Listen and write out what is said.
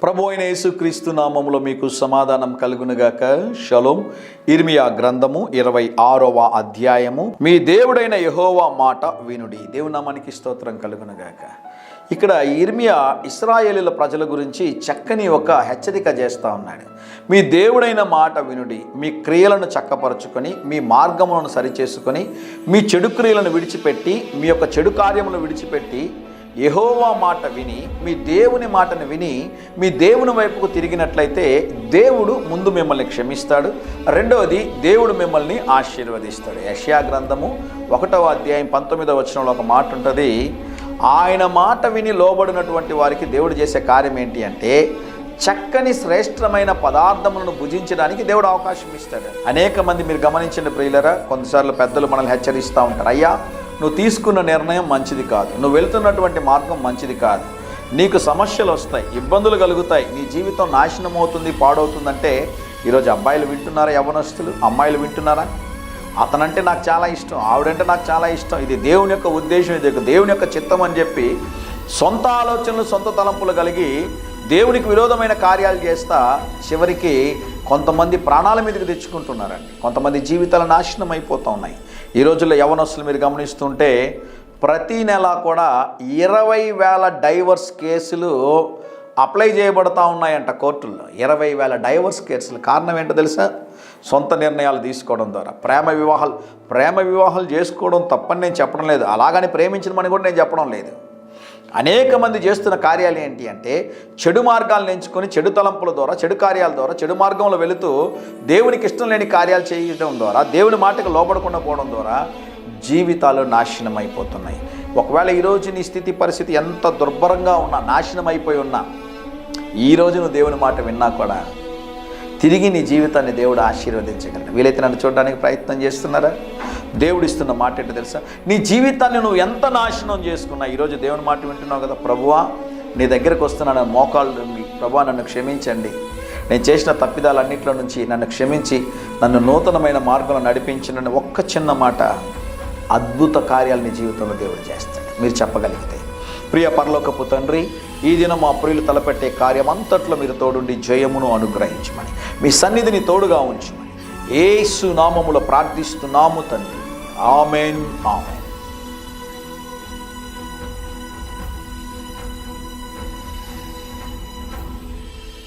ప్రభు అయిన యేసుక్రీస్తు నామములో మీకు సమాధానం కలుగునుగాక. షలోం. ఇర్మియా గ్రంథము 26వ అధ్యాయము. మీ దేవుడైన యెహోవా మాట వినుడి. దేవుని నామానికి స్తోత్రం కలుగునుగాక. ఇక్కడ ఇర్మియా ఇశ్రాయేలీల ప్రజల గురించి చక్కని ఒక హెచ్చరిక చేస్తూ ఉన్నాడు. మీ దేవుడైన మాట వినుడి, మీ క్రియలను చక్కపరుచుకొని మీ మార్గములను సరిచేసుకొని మీ చెడు క్రియలను విడిచిపెట్టి మీ యొక్క చెడు కార్యములను విడిచిపెట్టి యెహోవా మాట విని మీ దేవుని మాటను విని మీ దేవుని వైపుకు తిరిగినట్లయితే దేవుడు ముందు మిమ్మల్ని క్షమిస్తాడు, రెండవది దేవుడు మిమ్మల్ని ఆశీర్వదిస్తాడు. యెషయా గ్రంథము 1వ అధ్యాయం 19వ వచనంలో ఒక మాట ఉంటుంది. ఆయన మాట విని లోబడినటువంటి వారికి దేవుడు చేసే కార్యం ఏంటి అంటే చక్కని శ్రేష్టమైన పదార్థములను భుజించడానికి దేవుడు అవకాశం ఇస్తాడు. అనేక మంది మీరు గమనించిన ప్రియులరా, కొంతసార్లు పెద్దలు మనల్ని హెచ్చరిస్తూ ఉంటారు, అయ్యా నువ్వు తీసుకున్న నిర్ణయం మంచిది కాదు, నువ్వు వెళ్తున్నటువంటి మార్గం మంచిది కాదు, నీకు సమస్యలు వస్తాయి, ఇబ్బందులు కలుగుతాయి, నీ జీవితం నాశనం అవుతుంది, పాడవుతుందంటే ఈరోజు అబ్బాయిలు వింటున్నారా, యవ్వనస్తులు అమ్మాయిలు వింటున్నారా? అతనంటే నాకు చాలా ఇష్టం, ఆవిడంటే నాకు చాలా ఇష్టం, ఇది దేవుని యొక్క ఉద్దేశం, ఇది దేవుని యొక్క చిత్తం అని చెప్పి సొంత ఆలోచనలు సొంత తలంపులు కలిగి దేవునికి విరోధమైన కార్యాలు చేస్తా చివరికి కొంతమంది ప్రాణాల మీదకి తెచ్చుకుంటున్నారండి. కొంతమంది జీవితాలు నాశనం అయిపోతూ ఉన్నాయి. ఈ రోజుల్లో యవ్వనస్తులు మీరు గమనిస్తుంటే ప్రతి నెల కూడా 20,000 డైవర్స్ కేసులు అప్లై చేయబడతా ఉన్నాయంట కోర్టుల్లో. 20,000 డైవర్స్ కేసులు. కారణం ఏంటో తెలుసా? సొంత నిర్ణయాలు తీసుకోవడం ద్వారా. ప్రేమ వివాహాలు చేసుకోవడం తప్పని నేను చెప్పడం లేదు, అలాగని ప్రేమించమని కూడా నేను చెప్పడం లేదు. అనేక మంది చేస్తున్న కార్యాలు ఏంటి అంటే చెడు మార్గాలను ఎంచుకొని చెడు తలంపుల ద్వారా చెడు కార్యాల ద్వారా చెడు మార్గంలో వెళుతూ దేవునికి ఇష్టం లేని కార్యాలు చేయడం ద్వారా దేవుని మాటకు లోబడకుండా పోవడం ద్వారా జీవితాలు నాశనం అయిపోతున్నాయి. ఒకవేళ ఈరోజు నీ స్థితి పరిస్థితి ఎంత దుర్భరంగా ఉన్నా, నాశనం అయిపోయి ఉన్నా, ఈరోజు నువ్వు దేవుని మాట విన్నా కూడా తిరిగి నీ జీవితాన్ని దేవుడు ఆశీర్వదించగలడు. వీలైతే నన్ను చూడడానికి ప్రయత్నం చేస్తున్నారా? దేవుడు ఇస్తున్న మాట ఏంటో తెలుసా? నీ జీవితాన్ని నువ్వు ఎంత నాశనం చేసుకున్నా ఈరోజు దేవుని మాట వింటున్నావు కదా, ప్రభువా నీ దగ్గరకు వస్తున్నాను, మోకాళ్ళు ప్రభువా నన్ను క్షమించండి, నేను చేసిన తప్పిదాలన్నింటిలో నుంచి నన్ను క్షమించి నన్ను నూతనమైన మార్గంలో నడిపించిన ఒక్క చిన్న మాట అద్భుత కార్యాలు నీ జీవితంలో దేవుడు చేస్తాడు. మీరు చెప్పగలిగితే. ప్రియ పరలోకపు తండ్రి, ఈ దినం మా ప్రియులు తలపెట్టే కార్యం అంతట్లో మీరు తోడుండి జయమును అనుగ్రహించమని, మీ సన్నిధిని తోడుగా ఉంచమని యేసు నామములో ప్రార్థిస్తున్నాము తండ్రి. ఆమేన్. ఆమేన్.